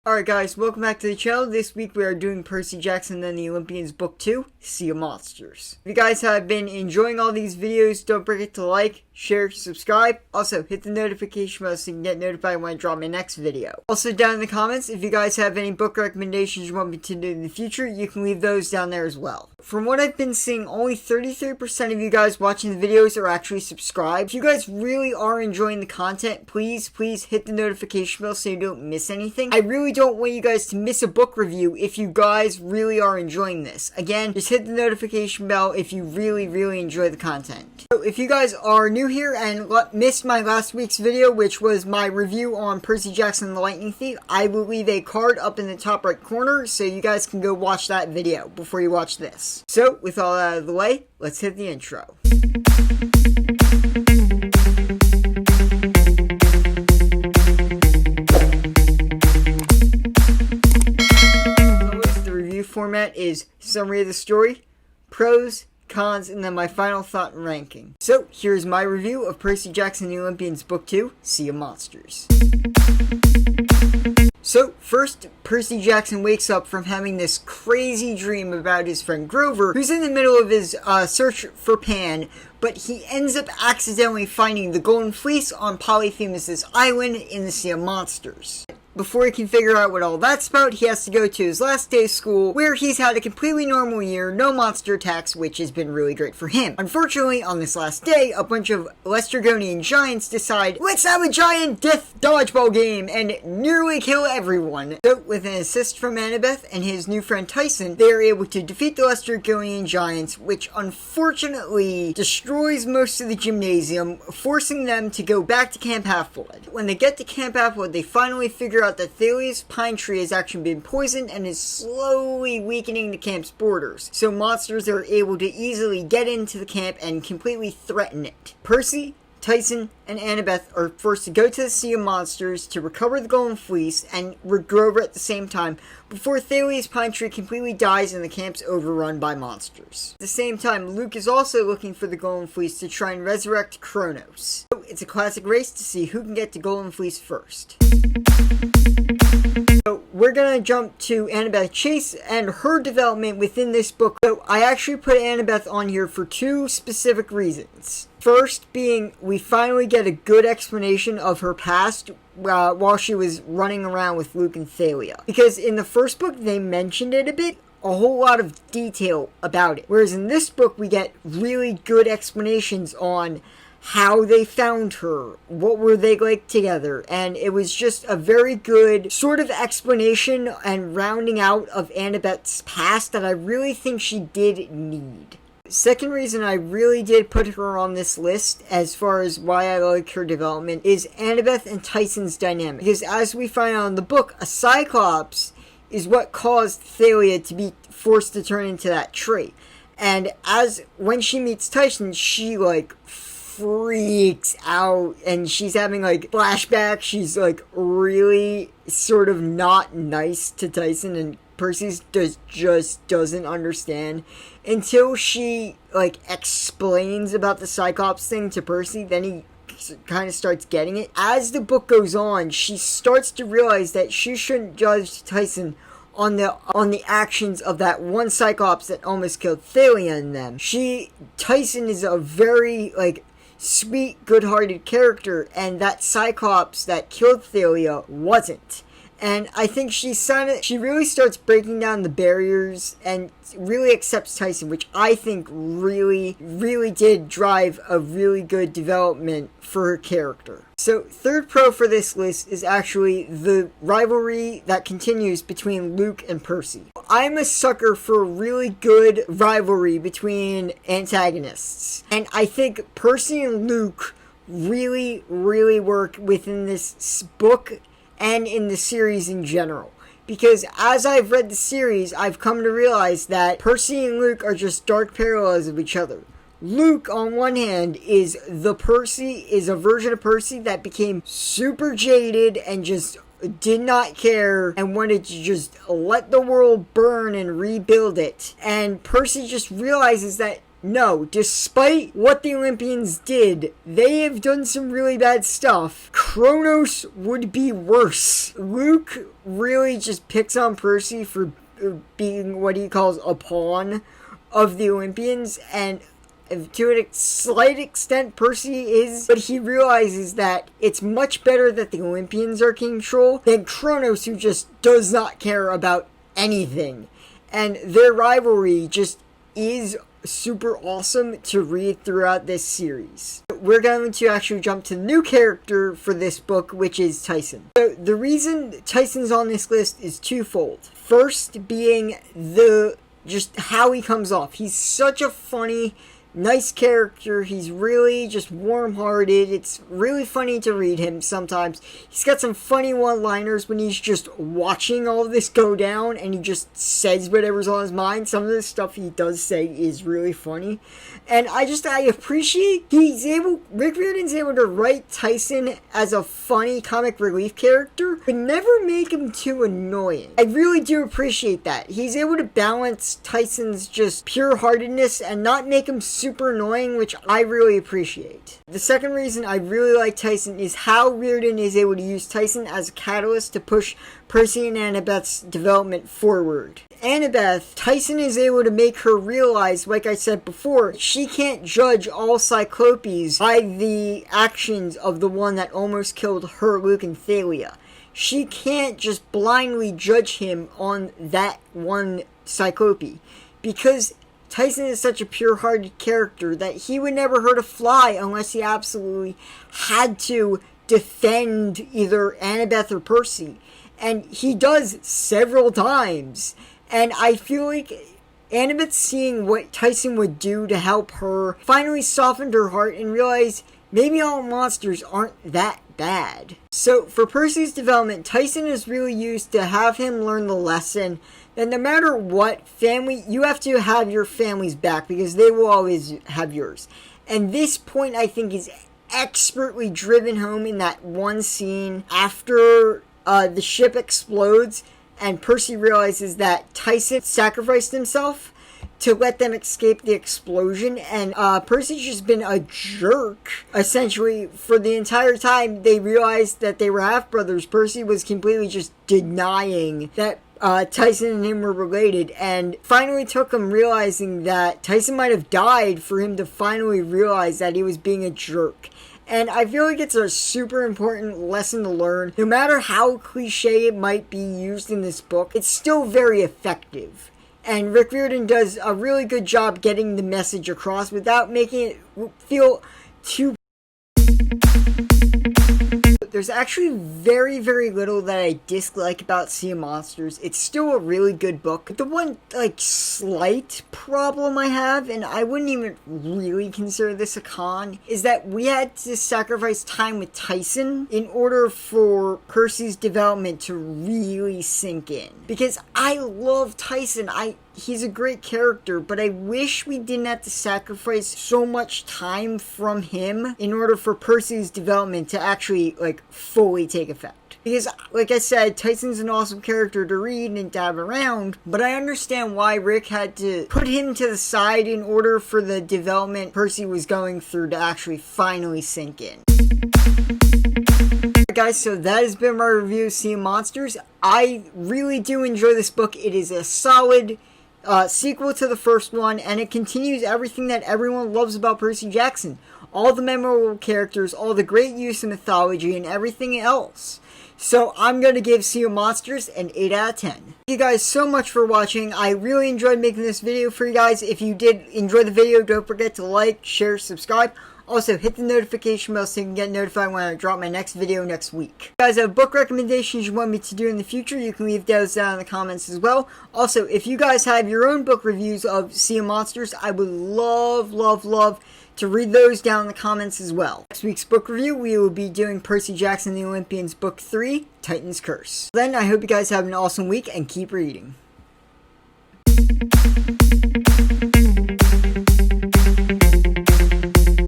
Alright guys, welcome back to the channel. This week we are doing Percy Jackson and the Olympians Book 2, Sea of Monsters. If you guys have been enjoying all these videos, don't forget to like, share, subscribe. Also, hit the notification bell so you can get notified when I drop my next video. Also, down in the comments, if you guys have any book recommendations you want me to do in the future, you can leave those down there as well. From what I've been seeing, only 33% of you guys watching the videos are actually subscribed. If you guys really are enjoying the content, please hit the notification bell so you don't miss anything. I really don't want you guys to miss a book review if you guys really are enjoying this. Again, just hit the notification bell if you really enjoy the content. So if you guys are new here and missed my last week's video, which was my review on Percy Jackson and the Lightning Thief, I will leave a card up in the top right corner so you guys can go watch that video before you watch this. So with all that out of the way, let's hit the intro. The review format is summary of the story, pros, cons, and then my final thought and ranking. So here's my review of Percy Jackson and the Olympians Book 2, Sea of Monsters. So, first, Percy Jackson wakes up from having this crazy dream about his friend Grover, who's in the middle of his search for Pan, but he ends up accidentally finding the Golden Fleece on Polyphemus' island in the Sea of Monsters. Before he can figure out what all that's about, he has to go to his last day of school, where he's had a completely normal year, no monster attacks, which has been really great for him. Unfortunately, on this last day, a bunch of Lestrygonian giants decide, let's have a giant death dodgeball game, and nearly kill everyone. So, with an assist from Annabeth and his new friend Tyson, they are able to defeat the Lestrygonian giants, which unfortunately destroys most of the gymnasium, forcing them to go back to Camp Hlaf Blood. When they get to Camp Hlaf Blood, they finally figure out that Thalia's pine tree has actually been poisoned and is slowly weakening the camp's borders, so monsters are able to easily get into the camp and completely threaten it. Percy, Tyson, and Annabeth are forced to go to the Sea of Monsters to recover the Golden Fleece and Grover at the same time before Thalia's pine tree completely dies and the camp's overrun by monsters. At the same time, Luke is also looking for the Golden Fleece to try and resurrect Cronos. So it's a classic race to see who can get the Golden Fleece first. So we're gonna jump to Annabeth Chase and her development within this book. So I actually put Annabeth on here for two specific reasons. First being, we finally get a good explanation of her past while she was running around with Luke and Thalia. Because in the first book, they mentioned it a bit, a whole lot of detail about it. Whereas in this book, we get really good explanations on how they found her, what were they like together, and it was just a very good sort of explanation and rounding out of Annabeth's past that I really think she did need. Second reason I really did put her on this list as far as why I like her development is Annabeth and Tyson's dynamic. Because as we find out in the book, a Cyclops is what caused Thalia to be forced to turn into that tree. And when she meets Tyson, she freaks out and she's having flashbacks. She's really sort of not nice to Tyson, and Percy just doesn't understand until she explains about the Cyclops thing to Percy. Then he kind of starts getting it. As the book goes on, she starts to realize that she shouldn't judge Tyson on the actions of that one Cyclops that almost killed Thalia and them. Tyson is a very sweet, good-hearted character, and that Cyclops that killed Thalia wasn't. And I think she really starts breaking down the barriers and really accepts Tyson, which I think really did drive a really good development for her character. So, third pro for this list is actually the rivalry that continues between Luke and Percy. I'm a sucker for a really good rivalry between antagonists. And I think Percy and Luke really work within this book and in the series in general. Because as I've read the series, I've come to realize that Percy and Luke are just dark parallels of each other. Luke, on one hand, is a version of Percy that became super jaded and just did not care and wanted to just let the world burn and rebuild it. And Percy just realizes that no, despite what the Olympians did, they have done some really bad stuff. Cronos would be worse. Luke really just picks on Percy for being what he calls a pawn of the Olympians, and to a slight extent Percy is, but he realizes that it's much better that the Olympians are in control than Cronos, who just does not care about anything. And their rivalry just is super awesome to read throughout this series. We're going to actually jump to the new character for this book, which is Tyson. So the reason Tyson's on this list is twofold. First being just how he comes off. He's such a funny, nice character. He's really just warm-hearted. It's really funny to read him sometimes. He's got some funny one-liners when he's just watching all of this go down and he just says whatever's on his mind. Some of the stuff he does say is really funny. And I appreciate Rick Riordan's able to write Tyson as a funny comic relief character, but never make him too annoying. I really do appreciate that. He's able to balance Tyson's just pure-heartedness and not make him super annoying, which I really appreciate. The second reason I really like Tyson is how Riordan is able to use Tyson as a catalyst to push Percy and Annabeth's development forward. Annabeth, Tyson is able to make her realize, like I said before, she can't judge all Cyclopes by the actions of the one that almost killed her, Luke, and Thalia. She can't just blindly judge him on that one Cyclope, because Tyson is such a pure-hearted character that he would never hurt a fly unless he absolutely had to defend either Annabeth or Percy. And he does several times. And I feel like Annabeth seeing what Tyson would do to help her finally softened her heart and realized maybe all monsters aren't that bad. So for Percy's development, Tyson is really used to have him learn the lesson that no matter what family, you have to have your family's back because they will always have yours. And this point I think is expertly driven home in that one scene after the ship explodes and Percy realizes that Tyson sacrificed himself to let them escape the explosion, and Percy's just been a jerk, essentially, for the entire time they realized that they were half-brothers. Percy was completely just denying that Tyson and him were related, and finally took him realizing that Tyson might have died for him to finally realize that he was being a jerk. And I feel like it's a super important lesson to learn. No matter how cliche it might be used in this book, it's still very effective. And Rick Riordan does a really good job getting the message across without making it feel too... There's actually very, very little that I dislike about Sea of Monsters. It's still a really good book. The one, slight problem I have, and I wouldn't even really consider this a con, is that we had to sacrifice time with Tyson in order for Percy's development to really sink in. Because I love Tyson. He's a great character, but I wish we didn't have to sacrifice so much time from him in order for Percy's development to actually, fully take effect. Because, like I said, Tyson's an awesome character to read and to have around, but I understand why Rick had to put him to the side in order for the development Percy was going through to actually finally sink in. Alright guys, so that has been my review of Sea of Monsters. I really do enjoy this book. It is a solid sequel to the first one, and it continues everything that everyone loves about Percy Jackson. All the memorable characters, all the great use of mythology, and everything else. So I'm going to give Sea of Monsters an 8 out of 10. Thank you guys so much for watching. I really enjoyed making this video for you guys. If you did enjoy the video, don't forget to like, share, subscribe. Also, hit the notification bell so you can get notified when I drop my next video next week. If you guys have book recommendations you want me to do in the future, you can leave those down in the comments as well. Also, if you guys have your own book reviews of Sea of Monsters, I would love, love, love to read those down in the comments as well. Next week's book review, we will be doing Percy Jackson and the Olympians Book 3, Titan's Curse. Then, I hope you guys have an awesome week and keep reading.